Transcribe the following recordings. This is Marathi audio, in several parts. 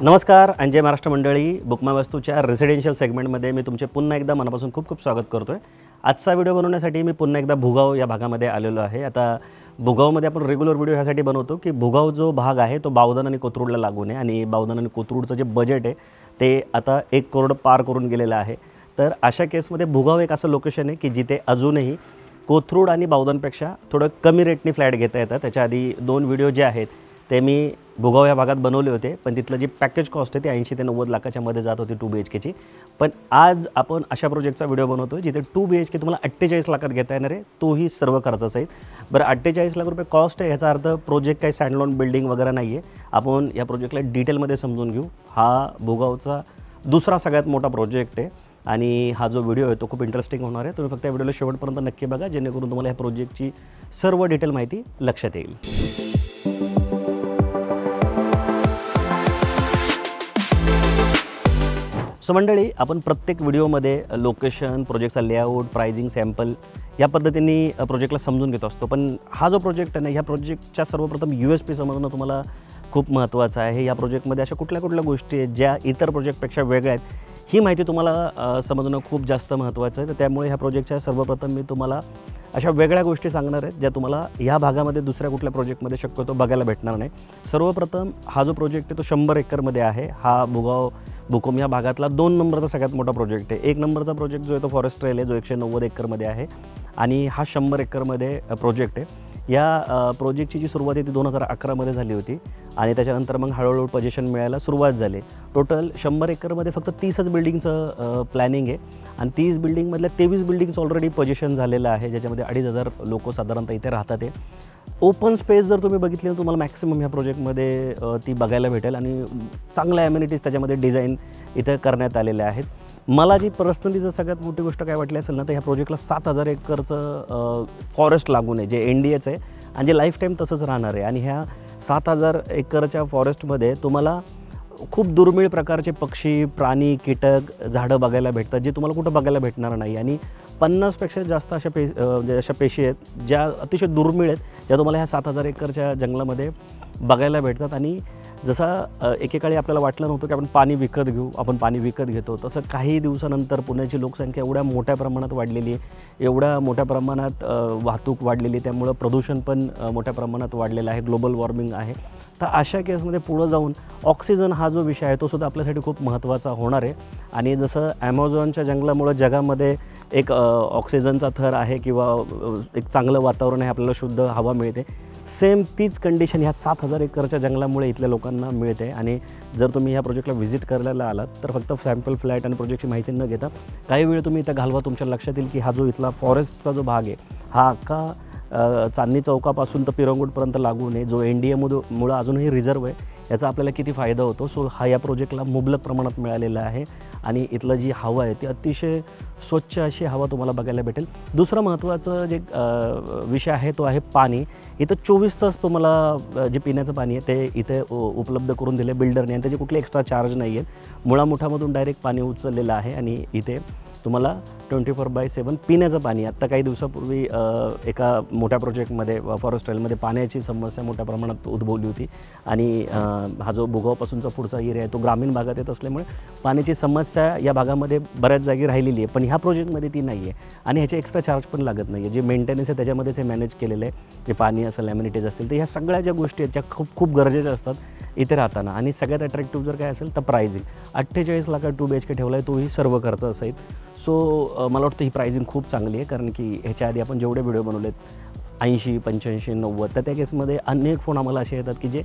नमस्कार अंजय महाराष्ट्र मंडळी, बुकमा वास्तूच्या रेसिडेन्शियल सेगमेंटमध्ये मी तुमचे पुन्हा एकदा मनापासून खूप खूप स्वागत करतो आहे। आजचा व्हिडिओ बनवण्यासाठी मी पुन्हा एकदा भुगाव या भागामध्ये आलेलो आहे। आता भुगावमध्ये आपण रेग्युलर व्हिडिओ ह्यासाठी बनवतो की भुगाव जो भाग आहे तो बावधन आणि कोथरूडला लागून आहे आणि बावधन आणि कोथरूडचं जे बजेट आहे ते आता 1 करोड पार करून गेलेलं आहे। तर अशा केसमध्ये भुगाव एक असं लोकेशन आहे की जिथे अजूनही कोथरूड आणि बावधनपेक्षा थोडं कमी रेटनी फ्लॅट घेता येतात। त्याच्या आधी 2 व्हिडिओ जे आहेत ते मी भुगाव या भागात बनवले होते, पण तिथलं जी पॅकेज कॉस्ट आहे ती 80 ते 90 लाखाच्या मध्ये जात होती 2 BHKची। पण आज आपण अशा प्रोजेक्टचा व्हिडिओ बनवतो जिथे 2 BHK तुम्हाला 48 लाखात घेता येणार आहे, तोही सर्व खर्चासहित। बरं 48 लाख रुपये कॉस्ट आहे, याचा अर्थ प्रोजेक्ट काही स्टँडलोन बिल्डिंग वगैरे नाही आहे। आपण या प्रोजेक्टला डिटेलमध्ये समजून घेऊ। हा भुगावचा दुसरा सगळ्यात मोठा प्रोजेक्ट आहे आणि हा जो व्हिडिओ आहे तो खूप इंटरेस्टिंग होणार आहे। तुम्ही फक्त या व्हिडिओला शेवटपर्यंत नक्की बघा, जेणेकरून तुम्हाला या प्रोजेक्टची सर्व डिटेल माहिती लक्षात येईल। सो मंडळी, आपण प्रत्येक व्हिडिओमध्ये लोकेशन, प्रोजेक्टचा लेआउट, प्राइसिंग, सॅम्पल या पद्धतीने प्रोजेक्टला समजून घेत असतो। पण हा जो प्रोजेक्ट आहे ना, ह्या प्रोजेक्टच्या सर्वप्रथम USP समजणं तुम्हाला खूप महत्त्वाचं आहे। या प्रोजेक्टमध्ये अशा कुठल्या गोष्टी आहेत ज्या इतर प्रोजेक्टपेक्षा वेगळ्या आहेत, ही माहिती तुम्हाला समजणं खूप जास्त महत्त्वाचं आहे। तर त्यामुळे ह्या प्रोजेक्टच्या सर्वप्रथम मी तुम्हाला अशा वेगळ्या गोष्टी सांगणार आहेत ज्या तुम्हाला ह्या भागामध्ये दुसऱ्या कुठल्या प्रोजेक्टमध्ये शक्यतो बघायला भेटणार नाही। सर्वप्रथम हा जो प्रोजेक्ट आहे तो 100 एकरमध्ये आहे। हा भुगाव भुकम या भागातला 2 नंबरचा सगळ्यात मोठा प्रोजेक्ट आहे। 1 नंबरचा प्रोजेक्ट जो आहे तो फॉरेस्ट ट्रेल आहे, जो 190 एकरमध्ये आहे आणि हा 100 एकरमध्ये प्रोजेक्ट आहे। या प्रोजेक्टची जी सुरुवात आहे ती 2011मध्ये झाली होती आणि त्याच्यानंतर मग हळूहळू पोझिशन मिळायला सुरुवात झाली। टोटल 100 एकरमध्ये फक्त 30च बिल्डिंगचं प्लॅनिंग आहे आणि 30 बिल्डिंगमधल्या 23 बिल्डिंगचं ऑलरेडी पोझिशन झालेलं आहे, ज्याच्यामध्ये 2500 लोक साधारणतः इथे राहतात आहे। ओपन स्पेस जर तुम्ही बघितली तर तुम्हाला मॅक्सिमम ह्या प्रोजेक्टमध्ये ती बघायला भेटेल आणि चांगल्या ॲम्युनिटीज त्याच्यामध्ये डिझाईन इथं करण्यात आलेल्या आहेत। मला जी पर्सनली जर सगळ्यात मोठी गोष्ट काय वाटली असेल ना, तर ह्या प्रोजेक्टला 7000 एकरचं फॉरेस्ट लागून आहे, जे NDAचं आहे आणि जे लाईफ टाईम तसंच राहणार आहे। आणि ह्या 7000 एकरच्या फॉरेस्टमध्ये तुम्हाला खूप दुर्मिळ प्रकारचे पक्षी, प्राणी, कीटक, झाडं बघायला भेटतात, जे तुम्हाला कुठं बघायला भेटणार नाही। आणि 50पेक्षा जास्त अशा पेशी आहेत ज्या अतिशय दुर्मिळ आहेत, ज्या तुम्हाला ह्या 7000 एकरच्या जंगलामध्ये बघायला भेटतात। आणि जसा एकेकाळी आपल्याला वाटलं नव्हतं की आपण पाणी विकत घेऊ, आपण पाणी विकत घेतो, तसं काही दिवसानंतर पुण्याची लोकसंख्या एवढ्या मोठ्या प्रमाणात वाढलेली आहे, एवढ्या मोठ्या प्रमाणात वाहतूक वाढलेली, त्यामुळं प्रदूषण पण मोठ्या प्रमाणात वाढलेलं आहे, ग्लोबल वॉर्मिंग आहे। तर अशा केसमध्ये पुढं जाऊन ऑक्सिजन हा जो विषय आहे तो सुद्धा आपल्यासाठी खूप महत्त्वाचा होणार आहे। आणि जसं ॲमेझॉनच्या जंगलामुळं जगामध्ये एक ऑक्सिजनचा थर आहे किंवा एक चांगलं वातावरण आहे, आपल्याला शुद्ध हवा मिळते, सेम तीच कंडिशन ह्या 7000 एकरच्या जंगलामुळे इथल्या लोकांना मिळते। आणि जर तुम्ही ह्या प्रोजेक्टला व्हिजिट करायला आलात तर फक्त सॅम्पल फ्लॅट आणि प्रोजेक्टची माहिती न घेता काही वेळ तुम्ही इथं घालवा, तुमच्या लक्षात येईल की हा जो इथला फॉरेस्टचा जो भाग आहे हा अख्खा चांदणी चौकापासून तर पिरंगुटपर्यंत लागून आहे, जो NDAमुळं अजूनही रिझर्व आहे, याचा आपल्याला किती फायदा होतो। सो हा या प्रोजेक्टला मुबलक प्रमाणात मिळालेला आहे आणि इथलं जी हवा आहे ती अतिशय स्वच्छ अशी हवा तुम्हाला बघायला भेटेल। दुसरं महत्त्वाचं जे विषय आहे तो आहे पाणी। इथं 24 तास तुम्हाला जे पिण्याचं पाणी आहे ते इथे उपलब्ध करून दिले बिल्डरने आणि त्याचे कुठले एक्स्ट्रा चार्ज नाही आहेत। मुळामुठामधून डायरेक्ट पाणी उचललेलं आहे आणि इथे तुम्हाला 24/7 पिण्याचं पाणी। आत्ता काही दिवसापूर्वी एका मोठ्या प्रोजेक्टमध्ये फॉरेस्ट ट्रेलमध्ये पाण्याची समस्या मोठ्या प्रमाणात उद्भवली होती आणि हा जो भुगावपासूनचा पुढचा एरिया आहे तो ग्रामीण भागात येत असल्यामुळे पाण्याची समस्या या भागामध्ये बऱ्याच जागी राहिलेली आहे, पण ह्या प्रोजेक्टमध्ये ती नाही आहे आणि ह्याचे एक्स्ट्रा चार्ज पण लागत नाही आहे। जे मेंटेनन्स आहे त्याच्यामध्येच हे मॅनेज केलेलं आहे, जे पाणी असेल, ॲम्युनिटीज असतील, तर ह्या सगळ्या ज्या गोष्टी आहेत ज्या खूप गरजेच्या असतात इथे राहताना। आणि सगळ्यात अट्रॅक्टिव्ह जर काय असेल तर प्राइसिंग 48 लाखात 2 BHK ठेवला आहे, तोही सर्व खर्च असेल। सो मला वाटतं ही प्राइसिंग खूप चांगली आहे, कारण की ह्याच्या आधी आपण जेवढे व्हिडिओ बनवलेत 80, 85, 90, तर त्या केसमध्ये अनेक फोन आम्हाला असे येतात की जे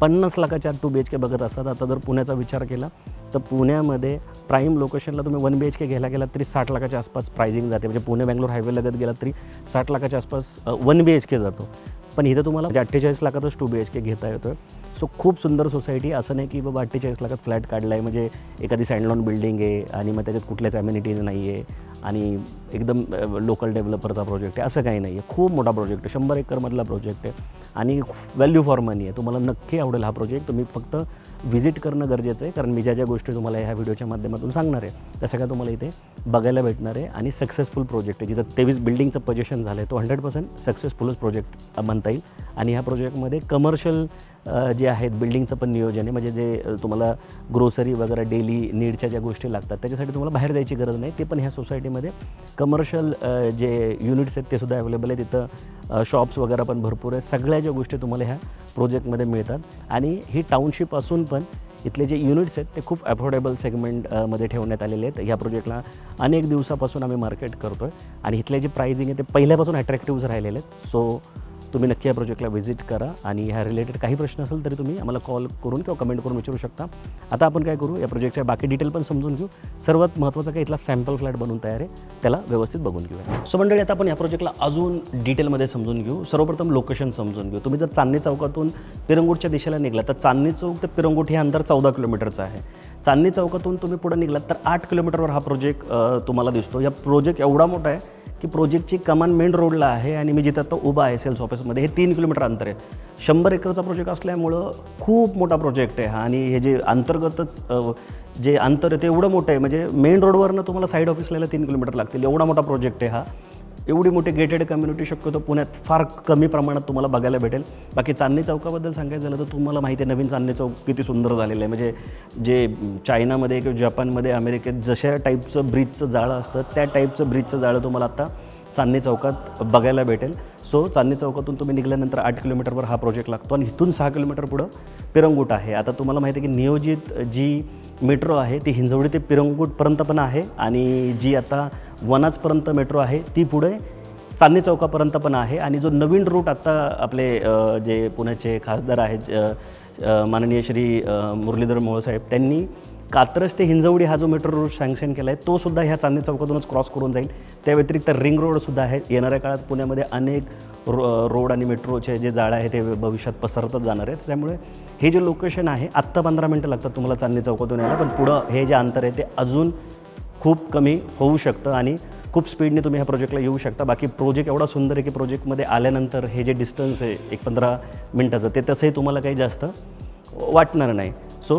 50 लाखाच्या 2 BHK बघत असतात। आता जर पुण्याचा विचार केला तर पुण्यामध्ये प्राईम लोकेशनला तुम्ही 1 BHK घ्यायला गेलात तरी 60 लाखाच्या आसपास प्राइसिंग जाते, म्हणजे पुणे बेंगलोर हायवे लगत गेलात तरी 60 लाखाच्या आसपास 1 BHK जातो। पण इथं तुम्हाला 48 लाखातच 2 BHK घेता येतो आहे। सो खूप सुंदर सोसायटी, असं नाही की बाबा 48 लाखात फ्लॅट काढला आहे म्हणजे एखादी सँडलॉन बिल्डिंग आहे आणि मग त्याच्यात कुठल्याच ॲम्युनिटीज नाही आहे आणि एकदम लोकल डेव्हलपरचा प्रोजेक्ट आहे, असं काही नाही आहे। खूप मोठा प्रोजेक्ट आहे, 100 एकरमधला प्रोजेक्ट आहे आणि व्हॅल्यू फॉर मनी आहे। तुम्हाला नक्की आवडेल हा प्रोजेक्ट, तुम्ही फक्त व्हिजिट करणं गरजेचं आहे, कारण मी ज्या गोष्टी तुम्हाला ह्या व्हिडिओच्या माध्यमातून सांगणार आहे त्या सगळ्या तुम्हाला इथे बघायला भेटणार आहे। आणि सक्सेसफुल प्रोजेक्ट आहे, जिथं 23 बिल्डिंगचं पोझिशन झालं आहे, तो 100% सक्सेसफुलच प्रोजेक्ट म्हणता येईल। आणि ह्या प्रोजेक्टमध्ये कमर्शियल जे आहेत बिल्डिंगचं पण नियोजन आहे, म्हणजे जे तुम्हाला ग्रोसरी वगैरे डेली नीडच्या ज्या गोष्टी लागतात त्याच्यासाठी तुम्हाला बाहेर जायची गरज नाही, ते पण ह्या सोसायटीमध्ये कमर्शियल जे युनिट्स आहेत ते सुद्धा अवेलेबल आहे. तिथं शॉप्स वगैरे पण भरपूर आहे. सगळ्या ज्या गोष्टी तुम्हाला ह्या प्रोजेक्टमध्ये मिळतात आणि ही टाउनशिप असून पण इथले जे युनिट्स आहेत ते खूप अफोर्डेबल सेगमेंटमध्ये ठेवण्यात आलेले आहेत. ह्या प्रोजेक्टला अनेक दिवसापासून आम्ही मार्केट करतो आहे आणि इथले जे प्राइसिंग आहे ते पहिल्यापासून अट्रॅक्टिव्ह राहिलेले आहेत. सो तुम्ही नक्की या प्रोजेक्टला व्हिजिट करा आणि ह्या रिलेटेड काही प्रश्न असेल तरी तुम्ही आम्हाला कॉल करून किंवा कमेंट करून विचारू शकता. आता आपण काय करू, या प्रोजेक्टच्या बाकी डिटेल पण समजून घेऊ. सर्वात महत्त्वाचं काय, इथला सॅम्पल फ्लॅट बनवून तयार आहे, त्याला व्यवस्थित बघून घेऊया. सो मंडळी, आता आपण या प्रोजेक्टला अजून डिटेलमध्ये समजून घेऊ. सर्वप्रथम लोकेशन समजून घेऊ. तुम्ही जर चांदणी चौकातून पिरंगुटच्या दिशेला निघला तर चांदणी चौक ते पिरंगुट हे अंतर 14 किलोमीटरचं आहे. चांदणी चौकातून तुम्ही पुढे निघलात तर 8 किलोमीटरवर हा प्रोजेक्ट तुम्हाला दिसतो. या प्रोजेक्ट एवढा मोठा आहे की प्रोजेक्टची कमान मेन रोडला आहे आणि मी जिथं आता उभा आहे सेल्स ऑफिसमध्ये, हे 3 किलोमीटर अंतर आहे. 100 एकरचा प्रोजेक्ट असल्यामुळं खूप मोठा प्रोजेक्ट आहे हा आणि हे जे अंतर्गतच जे अंतर आहे ते एवढं मोठं आहे, म्हणजे मेन रोडवरनं तुम्हाला साईड ऑफिसला 3 किलोमीटर लागतील, एवढा मोठा प्रोजेक्ट आहे हा. एवढी मोठी गेटेड कम्युनिटी शक्यतो पुण्यात फार कमी प्रमाणात तुम्हाला बघायला भेटेल. बाकी चांदणी चौकाबद्दल सांगायचं झालं तर तुम्हाला माहिती आहे नवीन चांदणी चौक किती सुंदर झालेलं आहे. म्हणजे जे चायनामध्ये किंवा जपानमध्ये अमेरिकेत जशा टाईपचं ब्रिजचं जाळं असतं त्या टाईपचं ब्रिजचं जाळं तुम्हाला आता चांदणी चौकात बघायला भेटेल. सो चांदणी चौकातून तुम्ही निघाल्यानंतर 8 किलोमीटरवर हा प्रोजेक्ट लागतो आणि इथून 6 किलोमीटर पुढं पिरंगुट आहे. आता तुम्हाला माहिती आहे की नियोजित जी मेट्रो आहे ती हिंजवडी ते पिरंगुटपर्यंत पण आहे आणि जी आता वनाजपर्यंत मेट्रो आहे ती पुढे चांदणी चौकापर्यंत पण आहे. आणि जो नवीन रूट आत्ता आपले जे पुण्याचे खासदार आहेत माननीय श्री मुरलीधर मोहोळसाहेब, त्यांनी कात्रज ते हिंजवडी हा जो मेट्रो रूट सँक्शन केला आहे तो सुद्धा ह्या चांदणी चौकातूनच क्रॉस करून जाईल. त्या व्यतिरिक्त रिंग रोडसुद्धा आहे. येणाऱ्या काळात पुण्यामध्ये अनेक रोड आणि मेट्रोचे जे जाळं आहे ते भविष्यात पसरतच जाणार आहेत. त्यामुळे हे जे लोकेशन आहे आत्ता 15 मिनटं लागतात तुम्हाला चांदणी चौकातून यायला, पण पुढं हे जे अंतर आहे ते अजून खूप कमी होऊ शकतं आणि खूप स्पीडने तुम्ही ह्या प्रोजेक्टला येऊ शकता. बाकी प्रोजेक्ट एवढा सुंदर आहे की प्रोजेक्टमध्ये आल्यानंतर हे जे डिस्टन्स आहे 15 मिनटाचं ते तसंही तुम्हाला काही जास्त वाटणार नाही. सो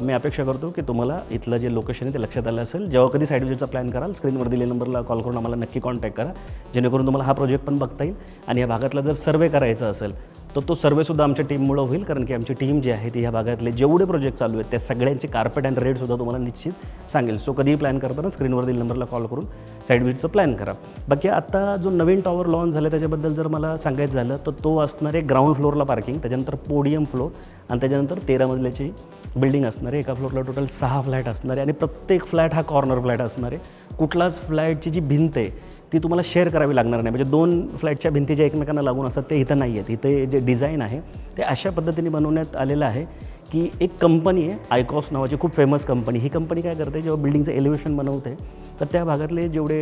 मी अपेक्षा करतो की तुम्हाला इथलं जे लोकेशन आहे ते लक्षात आलं असेल. जेव्हा कधी साईड व्हिजिटचा प्लॅन कराल स्क्रीनवर दिलेल्या नंबरला कॉल करून आम्हाला नक्की कॉन्टॅक्ट करा, जेणेकरून तुम्हाला हा प्रोजेक्ट पण बघता येईल. आणि या भागातला जर सर्वे करायचा असेल तर तो सर्वेसुद्धा आमच्या टीममुळं होईल, कारण की आमची टीम जी आहे ती ह्या भागातले जेवढे प्रोजेक्ट चालू आहेत त्या सगळ्यांचे कार्पेट अँड रेटसुद्धा तुम्हाला निश्चित सांगेल. सो कधीही प्लॅन करताना स्क्रीनवर दिलेल्या नंबरला कॉल करून साईड व्हिजिटचं प्लॅन करा. बाकी आता जो नवीन टॉवर लॉन्च झाला त्याच्याबद्दल जर मला सांगायचं झालं तर तो असणार आहे ग्राउंड फ्लोअरला पार्किंग, त्याच्यानंतर पोडियम फ्लोअर आणि त्याच्यानंतर 13 मजल्याची बिल्डिंग असणार आहे. एका फ्लोअरला टोटल 6 फ्लॅट असणार आहे आणि प्रत्येक फ्लॅट हा कॉर्नर फ्लॅट असणार आहे. कुठलाच फ्लॅटची जी भिंत आहे ती तुम्हाला शेअर करावी लागणार नाही, म्हणजे 2 फ्लॅटच्या भिंती ज्या एकमेकांना लागून असतात ते इथं नाही आहेत. इथे जे डिझाईन आहे ते अशा पद्धतीने बनवण्यात आलेलं आहे की एक कंपनी आहे आयकॉस नावाची, खूप फेमस कंपनी. ही कंपनी काय करते, जेव्हा बिल्डिंगचं एलिव्हेशन बनवते तर त्या भागातले जेवढे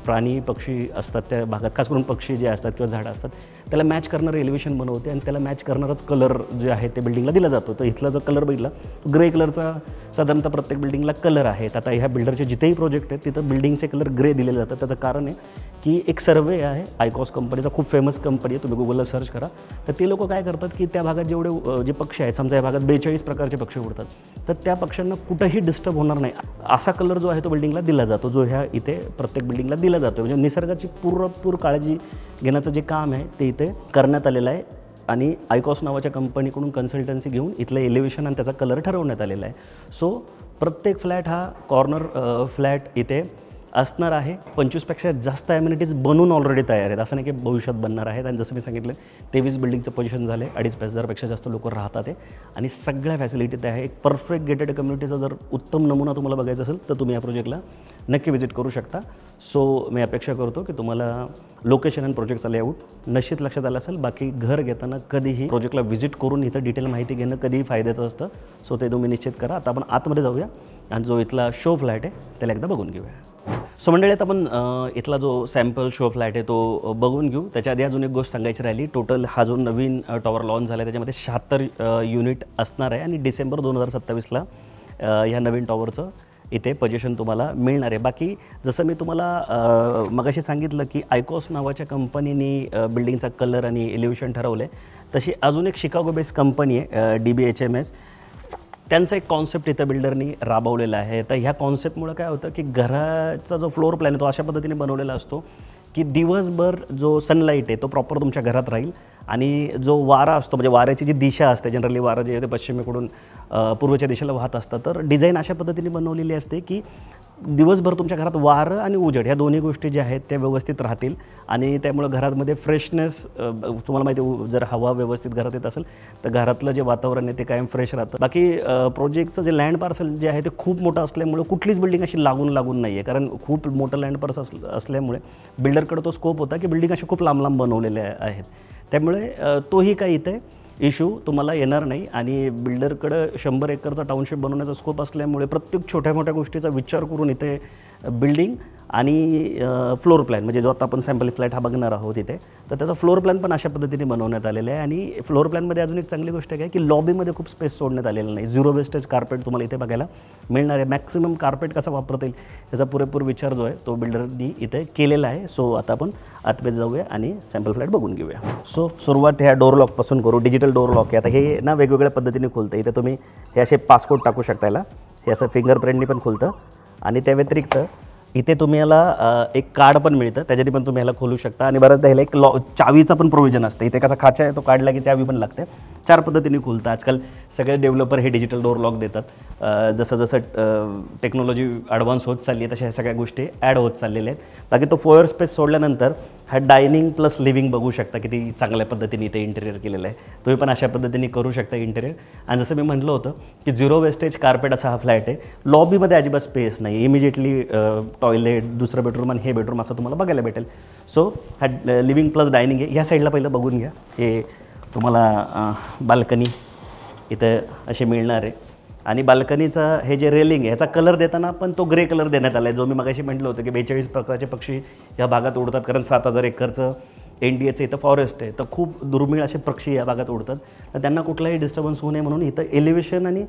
प्राणी पक्षी असतात त्या भागात, खास करून पक्षी जे असतात किंवा झाडं असतात त्याला मॅच करणारं एलिव्हेशन बनवते आणि त्याला मॅच करणारच कलर जे आहे ते बिल्डिंगला दिला जातो. तर इथला जो कलर बघितला तो ग्रे कलरचा साधारणतः प्रत्येक बिल्डिंगला कलर आहेत. आता ह्या बिल्डरचे जिथेही प्रोजेक्ट आहेत तिथं बिल्डिंगचे कलर ग्रे दिलेले जातात. त्याचं कारण आहे की एक सर्वे आहे आयकॉस कंपनीचा, खूप फेमस कंपनी आहे, तुम्ही गुगलला सर्च करा. तर ते लोक काय करतात की त्या भागात जेवढे जे पक्षी आहेत, समजा या भागात 42 प्रकारचे पक्षी उडतात, तर त्या पक्ष्यांना कुठंही डिस्टर्ब होणार नाही असा कलर जो आहे तो बिल्डिंगला दिला जातो, जो ह्या इथे प्रत्येक बिल्डिंगला दिला जातो. म्हणजे निसर्गाची पूर काळजी घेण्याचं जे काम आहे ते इथे करण्यात आलेलं आहे आणि आयकॉस नावाच्या कंपनीकडून कन्सल्टन्सी घेऊन इथलं एलिव्हेशन आणि त्याचा कलर ठरवण्यात आलेला आहे. सो प्रत्येक फ्लॅट हा कॉर्नर फ्लॅट इथे असणार आहे. 25पेक्षा जास्त ॲम्युनिटीज बनून ऑलरेडी तयार आहेत, असं नाही की भविष्यात बनणार आहेत. आणि जसं मी सांगितलं 23 बिल्डिंगचं पोझिशन झालं आहे, 2,500पेक्षा जास्त लोक राहतात आहे आणि सगळ्या फॅसिलिटीज आहे. एक परफेक्ट गेटेड कम्युनिटीचा जर उत्तम नमुना तुम्हाला बघायचा असेल तर तुम्ही या प्रोजेक्टला नक्की व्हिजिट करू शकता. सो मी अपेक्षा करतो की तुम्हाला लोकेशन आणि प्रोजेक्टचा लेआउट निश्चित लक्षात आलं असेल. बाकी घर घेताना कधीही प्रोजेक्टला व्हिजिट करून इथं डिटेल माहिती घेणं कधीही फायद्याचं असतं. सो ते तुम्ही निश्चित करा. आता आपण आतमध्ये जाऊया आणि जो इथला शो फ्लॅट आहे त्याला एकदा बघून घेऊया. सो मंडळी, आता आपण इथला जो सॅम्पल शो फ्लॅट आहे तो बघून घेऊ. त्याच्या आधी अजून एक गोष्ट सांगायची राहिली. टोटल हा जो नवीन टॉवर लॉन्च झाला आहे त्याच्यामध्ये 76 युनिट असणार आहे आणि डिसेंबर 2027ला ह्या नवीन टॉवरचं इथे पोझिशन तुम्हाला मिळणार आहे. बाकी जसं मी तुम्हाला मगाशी सांगितलं की आयकॉस नावाच्या कंपनीने बिल्डिंगचा कलर आणि एलिव्हेशन ठरवलं आहे, तशी अजून एक शिकागो बेस्ड कंपनी आहे DBHMS. त्यांचा एक कॉन्सेप्ट इथं बिल्डरनी राबवलेला आहे. तर ह्या कॉन्सेप्टमुळं काय होतं की घराचा जो फ्लोअर प्लॅन आहे तो अशा पद्धतीने बनवलेला असतो की दिवसभर जो सनलाईट आहे तो प्रॉपर तुमच्या घरात राहील आणि जो वारा असतो म्हणजे वाऱ्याची जी दिशा असते, जनरली वारा जे आहे ते पश्चिमेकडून पूर्वेच्या दिशेला वाहत असतं, तर डिझाईन अशा पद्धतीने बनवलेली असते की दिवसभर तुमच्या घरात वारं आणि उजेड ह्या दोन्ही गोष्टी ज्या आहेत त्या व्यवस्थित राहतील आणि त्यामुळं घरामध्ये फ्रेशनेस, तुम्हाला माहिती आहे जर हवा व्यवस्थित घरात येत असेल तर घरातलं जे वातावरण आहे ते कायम फ्रेश राहतं. बाकी प्रोजेक्टचं जे लँड पार्सल जे आहे ते खूप मोठं असल्यामुळे कुठलीच बिल्डिंग अशी लागून नाही आहे, कारण खूप मोठं लँड पार्सल असल्यामुळे बिल्डरकडे तो स्कोप होता की बिल्डिंग अशी खूप लांब बनवलेल्या आहेत. त्यामुळे तोही काही इथे इश्यू तुम्हाला येणार नाही आणि बिल्डरकडं 100 एकरचा टाउनशिप बनवण्याचा स्कोप असल्यामुळे प्रत्येक छोट्या मोठ्या गोष्टीचा विचार करून इथे बिल्डिंग आणि फ्लोर प्लॅन म्हणजे जो आता आपण सॅम्पल फ्लॅट हा बघणार आहोत इथे, तर त्याचा फ्लोर प्लॅन पण अशा पद्धतीने बनवण्यात आलेला आहे. आणि फ्लोर प्लॅनमध्ये अजून एक चांगली गोष्ट आहे की लॉबीमध्ये खूप स्पेस सोडण्यात आलेला नाही. 0 वेस्टेज कार्पेट तुम्हाला इथे बघायला मिळणार आहे. मॅक्सिमम कार्पेट कसा वापरता येईल याचा पुरेपूर विचार जो आहे तो बिल्डरनी इथे केलेला आहे. सो आता आपण आतमध्ये जाऊया आणि सॅम्पल फ्लॅट बघून घेऊया. सो सुरुवात ह्या डोर लॉकपासून करू. डिजिटल डोर लॉक आहे. आता हे ना वेगवेगळ्या पद्धतीने खुलतं. इथे तुम्ही हे असे पासकोड टाकू शकता, याला हे असं फिंगरप्रिंटनी पण खुलतं आणि त्या व्यतिरिक्त इथे तुम्ही याला एक कार्ड पण मिळतं, त्याच्याने पण तुम्ही ह्याला खोलू शकता. आणि बऱ्याचदा ह्याला एक चावीचा पण प्रोव्हिजन असतं. इथे कसा खाचा आहे तो काढला की चावी पण लागते. 4 पद्धतीने खुलतं. आजकाल सगळे डेव्हलपर हे डिजिटल डोर लॉक देतात. जसं जसं टेक्नॉलॉजी ॲडव्हान्स होत चालली आहे तशा ह्या सगळ्या गोष्टी ॲड होत चाललेल्या आहेत. बाकी तो फोयर स्पेस सोडल्यानंतर हा डायनिंग प्लस लिव्हिंग बघू शकता किती चांगल्या पद्धतीने इथे इंटेरियर केलेलं आहे. तुम्ही पण अशा पद्धतीने करू शकता इंटेरियर. आणि जसं मी म्हटलं होतं की 0 वेस्टेज कार्पेट असा हा फ्लॅट आहे. लॉबीमध्ये अजिबात स्पेस नाही. इमिजिएटली टॉयलेट, दुसरं बेडरूम आणि हे बेडरूम असं तुम्हाला बघायला भेटेल. सो हा लिव्हिंग प्लस डायनिंग आहे. ह्या साईडला पहिलं बघून घ्या. हे तुम्हाला बाल्कनी इथं असे मिळणार आहे. आणि बाल्कनीचा हे जे रेलिंग आहे ह्याचा कलर देताना पण तो ग्रे कलर देण्यात आला आहे, जो मी मगाशी म्हटलं होतं की 42 प्रकारचे पक्षी या भागात उडतात, कारण 7000 एकरचं NDAचं इथं फॉरेस्ट आहे, तर खूप दुर्मिळ असे पक्षी या भागात उडतात. तर त्यांना कुठलाही डिस्टर्बन्स होऊ नये म्हणून इथं एलिव्हेशन आणि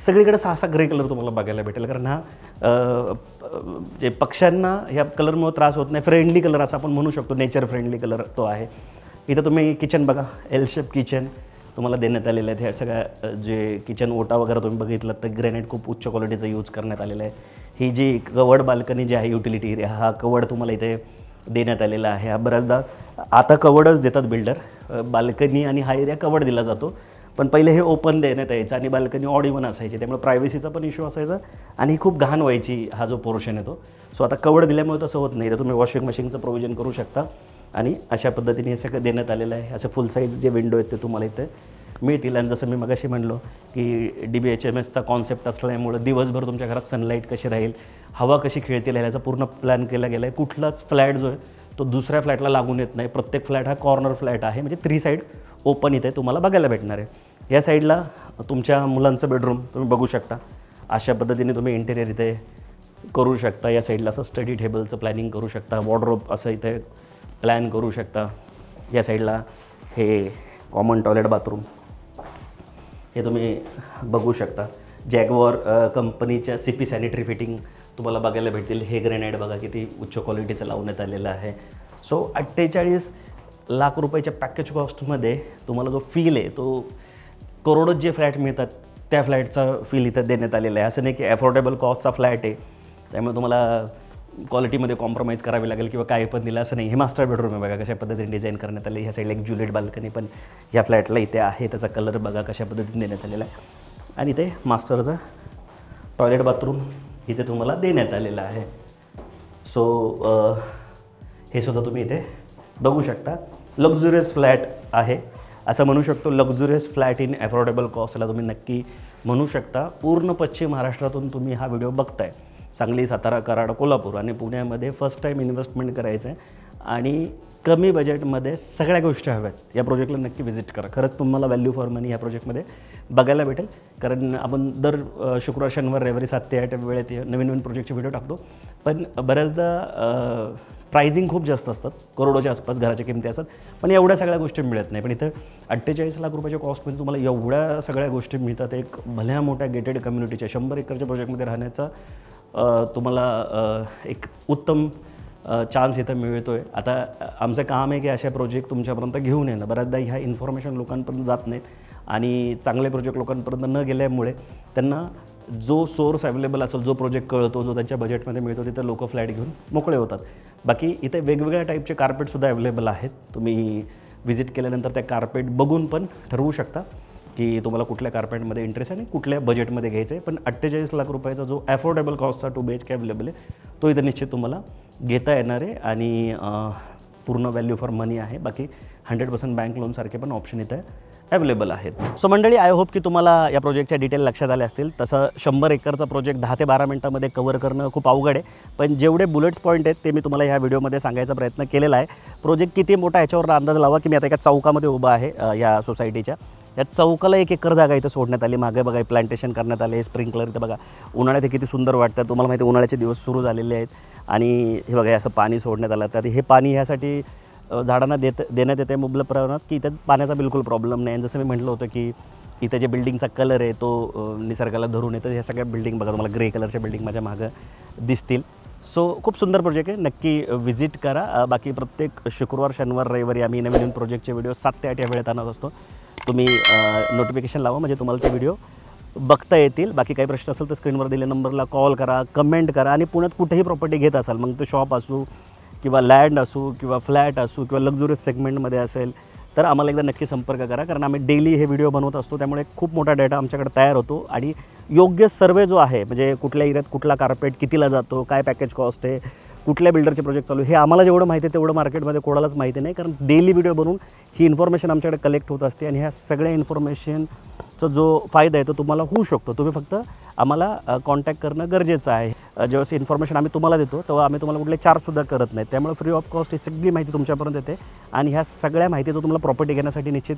सगळीकडे असा ग्रे कलर तुम्हाला बघायला भेटेल, कारण हा जे पक्ष्यांना ह्या कलरमुळे त्रास होत नाही. फ्रेंडली कलर असं आपण म्हणू शकतो, नेचर फ्रेंडली कलर तो आहे. इथं तुम्ही किचन बघा, एल शेप किचन तुम्हाला देण्यात आलेलं आहे. ह्या सगळ्या जे किचन ओटा वगैरे तुम्ही बघितलं तर ग्रॅनाईट खूप उच्च क्वालिटीचा यूज करण्यात आलेला आहे. ही जी कवर्ड बाल्कनी जी आहे युटिलिटी एरिया, हा कवर्ड तुम्हाला इथे देण्यात आलेला आहे. हा बऱ्याचदा आता कवर्डच देतात बिल्डर. बाल्कनी आणि हा एरिया कवर्ड दिला जातो, पण पहिले हे ओपन देण्यात यायचं आणि बाल्कनी ऑड इव्हन असायची, त्यामुळे प्रायव्हसीचा पण इश्यू असायचा आणि खूप घाण व्हायची हा जो पोर्शन येतो. सो आता कवर्ड दिल्यामुळे तसं होत नाही. तर तुम्ही वॉशिंग मशीनचं प्रोव्हिजन करू शकता आणि अशा पद्धतीने हे सगळं देण्यात आलेलं आहे. असं फुल साईज जे विंडो आहेत ते तुम्हाला इथे मिळतील. आणि जसं मी मगाशी म्हणलो की DBHMSचा कॉन्सेप्ट असल्यामुळं दिवसभर तुमच्या घरात सनलाईट कशी राहील, हवा कशी खेळतील याचा पूर्ण प्लॅन केला गेला आहे. कुठलाच फ्लॅट जो आहे तो दुसऱ्या फ्लॅटला लागून येत नाही. प्रत्येक फ्लॅट हा कॉर्नर फ्लॅट आहे, म्हणजे 3 साईड ओपन इथे तुम्हाला बघायला भेटणार आहे. या साईडला तुमच्या मुलांचं बेडरूम तुम्ही बघू शकता. अशा पद्धतीने तुम्ही इंटेरियर इथे करू शकता. या साईडला असं स्टडी टेबलचं प्लॅनिंग करू शकता. वॉर्डरोब असं इथे प्लॅन करू शकता. या साईडला हे कॉमन टॉयलेट बाथरूम हे तुम्ही बघू शकता. जॅगवॉर कंपनीच्या CP सॅनिटरी फिटिंग तुम्हाला बघायला भेटतील. हे ग्रेनाईट बघा किती उच्च क्वालिटीचं लावण्यात आलेलं आहे. सो 48 लाख रुपयाच्या पॅकेज कॉस्टमध्ये तुम्हाला जो फील आहे तो करोडोत जे फ्लॅट मिळतात त्या फ्लॅटचा फील इथं देण्यात आलेला आहे. असं नाही की अफोर्डेबल कॉस्टचा फ्लॅट आहे त्यामुळे तुम्हाला क्वालिटीमध्ये कॉम्प्रोमाइज करावी लागेल किंवा काय पण दिलं असं नाही. हे मास्टर बेडरूम आहे बघा कशा पद्धतीने डिझाईन करण्यात आले. ह्या साईडला एक ज्युलेट बाल्कनी पण ह्या फ्लॅटला इथे आहे. त्याचा कलर बघा कशा पद्धतीने देण्यात आलेला आहे. आणि इथे मास्टरचं टॉयलेट बाथरूम इथे तुम्हाला देण्यात आलेलं आहे. सो हे सुद्धा तुम्ही इथे बघू शकता. लक्झुरियस फ्लॅट आहे असं म्हणू शकतो. लक्झुरियस फ्लॅट इन अफोर्डेबल कॉस्टला तुम्ही नक्की म्हणू शकता. पूर्ण पश्चिम महाराष्ट्रातून तुम्ही हा व्हिडिओ बघताय. सांगली, सातारा, कराड, कोल्हापूर आणि पुण्यामध्ये फर्स्ट टाईम इन्व्हेस्टमेंट करायचं आहे आणि कमी बजेटमध्ये सगळ्या गोष्टी हव्यात. या प्रोजेक्टला नक्की व्हिजिट करा. खरंच तुम्हाला व्हॅल्यू फॉर मनी या प्रोजेक्टमध्ये बघायला भेटेल, कारण आपण दर शुक्रवार, शनिवार, रविवारी 7 ते 8 वेळेत नवीन प्रोजेक्टचे व्हिडिओ टाकतो. पण बऱ्याचदा प्राइजिंग खूप जास्त असतात, करोडोच्या आसपास घराच्या किमती असतात, पण एवढ्या सगळ्या गोष्टी मिळत नाही. पण इथं 48 लाख रुपयाच्या कॉस्टमध्ये तुम्हाला एवढ्या सगळ्या गोष्टी मिळतात. एक भल्या मोठ्या गेटेड कम्युनिटीच्या 100 एकरच्या प्रोजेक्टमध्ये राहण्याचा तुम्हाला एक उत्तम चान्स इथं मिळतो आहे. आता आमचं काम आहे की अशा प्रोजेक्ट तुमच्यापर्यंत घेऊन येणं. बऱ्याचदा ह्या इन्फॉर्मेशन लोकांपर्यंत जात नाहीत आणि चांगले प्रोजेक्ट लोकांपर्यंत न गेल्यामुळे त्यांना जो सोर्स अवेलेबल असेल, जो प्रोजेक्ट कळतो, जो त्यांच्या बजेटमध्ये मिळतो, तिथं लोक फ्लॅट घेऊन मोकळे होतात. बाकी इथे वेगवेगळ्या टाईपचे कार्पेटसुद्धा अवेलेबल आहेत. तुम्ही व्हिजिट केल्यानंतर त्या कार्पेट बघून पण ठरवू शकता की तुम्हाला कुठल्या कार्पेटमध्ये इंटरेस्ट आहे आणि कुठल्या बजेटमध्ये घ्यायचं आहे. पण 48 लाख रुपयाचा जो अफोर्डेबल कॉस्टचा 2 BHK अवेलेबल आहे, तो इथं निश्चित तुम्हाला घेता येणार आहे आणि पूर्ण व्हॅल्यू फॉर मनी आहे. बाकी 100% बँक लोनसारखे पण ऑप्शन इथं अवेलेबल आहेत. सो मंडळी, आय होप की तुम्हाला या प्रोजेक्टच्या डिटेल लक्षात आले असतील. तसं 100 एकरचा प्रोजेक्ट 10 ते 12 मिनिटांमध्ये कव्हर करणं खूप अवघड आहे, पण जेवढे बुलेट्स पॉईंट आहेत ते मी तुम्हाला ह्या व्हिडिओमध्ये सांगायचा प्रयत्न केलेला आहे. प्रोजेक्ट किती मोठा ह्याच्यावर अंदाज लावा की मी आता एका चौकामध्ये उभा आहे या सोसायटीच्या. या चौकाला 1 एकर जागा इथं सोडण्यात आली. मागे बघा प्लांटेशन करण्यात आले, स्प्रिंकलर इथं बघा. उन्हाळ्यात हे किती सुंदर वाटतं. तुम्हाला माहिती आहे उन्हाळ्याचे दिवस सुरू झालेले आहेत आणि हे बघा असं पाणी सोडण्यात आलं. तर हे पाणी ह्यासाठी झाडांना देण्यात येते मुबलक प्रमाणात की इथं पाण्याचा बिलकुल प्रॉब्लेम नाही. जसं मी म्हटलं होतं की इथं जे बिल्डिंगचा कलर आहे तो निसर्गाला धरून येतं. ह्या सगळ्या बिल्डिंग बघा, तुम्हाला ग्रे कलरच्या बिल्डिंग माझ्या मागं दिसतील. सो खूप सुंदर प्रोजेक्ट आहे, नक्की व्हिजिट करा. बाकी प्रत्येक शुक्रवार, शनिवार, रविवारी आम्ही नवीन प्रोजेक्टचे व्हिडिओ 7 ते 8 या वेळेत आणत असतो. तुम्ही नोटिफिकेशन लावा म्हणजे तुम्हाला ते व्हिडिओ बघता येतील. बाकी काही प्रश्न असेल तर स्क्रीनवर दिलेल्या नंबरला कॉल करा, कमेंट करा. आणि पुण्यात कुठेही प्रॉपर्टी घेत असाल, मग तो शॉप असू किंवा लँड असू किंवा फ्लॅट असू किंवा लक्झुरियस सेगमेंटमध्ये असेल, तर आम्हाला एकदा नक्की संपर्क करा. कारण आम्ही डेली हे व्हिडिओ बनवत असतो, त्यामुळे खूप मोठा डेटा आमच्याकडे तयार होतो. आणि योग्य सर्वे जो आहे, म्हणजे कुठल्या एरियात कुठला कार्पेट कितीला जातो, काय पॅकेज कॉस्ट आहे, कुठल्या बिल्डरचे प्रोजेक्ट चालू, हे आम्हाला जेवढं माहिती आहे तेवढं मार्केटमध्ये कोणालाच माहिती नाही. कारण डेली व्हिडिओ बनवून ही इन्फॉर्मेशन आमच्याकडे कलेक्ट होत असते आणि ह्या सगळ्या इन्फॉर्मेशनचा जो फायदा आहे तो तुम्हाला होऊ शकतो. तुम्ही फक्त आम्हाला कॉन्टॅक्ट करणं गरजेचं आहे. जेव्हा इन्फॉर्मेशन आम्ही तुम्हाला देतो तेव्हा आम्ही तुम्हाला कुठले चार्जसुद्धा करत नाही. त्यामुळे फ्री ऑफ कॉस्ट ही सगळी माहिती तुमच्यापर्यंत येते आणि ह्या सगळ्या माहितीचा तुम्हाला प्रॉपर्टी घेण्यासाठी निश्चित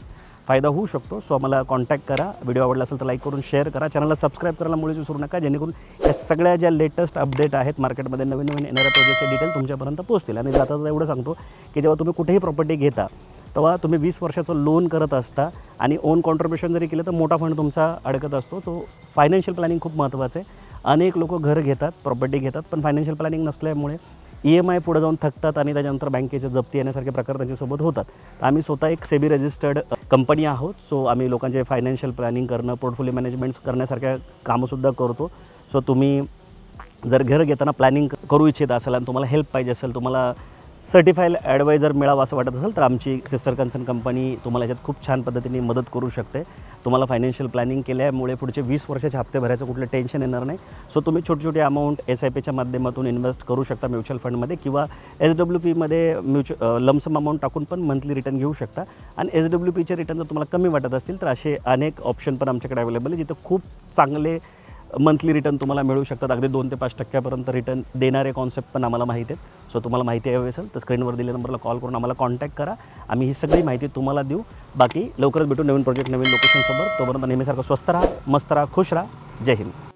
फायदा होऊ शकतो. सो आम्हाला कॉन्टॅक्ट करा. व्हिडिओ आवडला असेल तर लाईक करून शेअर करा. चॅनलला सबस्क्राईब करायला मुळीच विसरू नका, जेणेकरून या सगळ्या ज्या लेटेस्ट अपडेट आहेत मार्केटमध्ये नवीन येणाऱ्या प्रोजेक्टचे डिटेल तुमच्यापर्यंत पोहोचतील. आणि जाता एवढं सांगतो की जेव्हा तुम्ही कुठेही प्रॉपर्टी घेता तेव्हा तुम्ही 20 वर्षाचं लोन करत असता आणि ओन कॉन्ट्रिब्युशन जरी केलं तर मोठा फंड तुमचा अडकत असतो. तो फायनान्शियल प्लॅनिंग खूप महत्त्वाचं आहे. अनेक लोक घर घेतात, प्रॉपर्टी घेतात, पण फायनान्शियल प्लॅनिंग नसल्यामुळे EMI पुढे जाऊन थकतात आणि त्याच्यानंतर बँकेचे जप्ती येण्यासारखे प्रकार त्यांच्यासोबत होतात. आम्ही स्वतः एक सेबी रजिस्टर्ड कंपनी आहोत. सो आम्ही लोकांचे फायनान्शियल प्लॅनिंग करणं, पोर्टफोलिओ मॅनेजमेंट करण्यासारख्या कामंसुद्धा करतो. सो तुम्ही जर घर घेताना प्लॅनिंग करू इच्छित असाल आणि तुम्हाला हेल्प पाहिजे असेल, तुम्हाला सर्टिफाईड ॲडवायझर मिळावा असं वाटत असेल, तर आमची सिस्टर कन्सर्न कंपनी तुम्हाला याच्यात खूप छान पद्धतीने मदत करू शकते. तुम्हाला फायनान्शियल प्लॅनिंग केल्यामुळे पुढचे 20 वर्षाचे हप्ते भरायचं कुठलं टेन्शन येणार नाही. सो तुम्ही छोटी छोटी अमाऊंट SIPच्या माध्यमातून इन्व्हेस्ट करू शकता म्युच्युअल फंडमध्ये किंवा SWPमध्ये लमसम अमाऊंट टाकून पण मंथली रिटर्न घेऊ शकता. आणि SWPचे रिटर्न जर तुम्हाला कमी वाटत असतील तर असे अनेक ऑप्शन पण आमच्याकडे अवेलेबल आहे, जिथं खूप चांगले मंथली रिटर्न तुम्हाला मिळू शकतात. अगदी 2 ते 5% रिटर्न देणारे कॉन्सेप्ट पण आम्हाला माहिती आहेत. सो तुम्हाला माहिती हवी असेल तर स्क्रीनवर दिलेल्या नंबरला कॉल करून आम्हाला कॉन्टॅक्ट करा. आम्ही ही सगळी माहिती तुम्हाला देऊ. बाकी लवकरच भेटू नवीन प्रोजेक्ट नवीन लोकेशनसोबत. तोपर्यंत नेहमीसारखं स्वस्त राहा, मस्त राहा, खुश राहा. जय हिंद.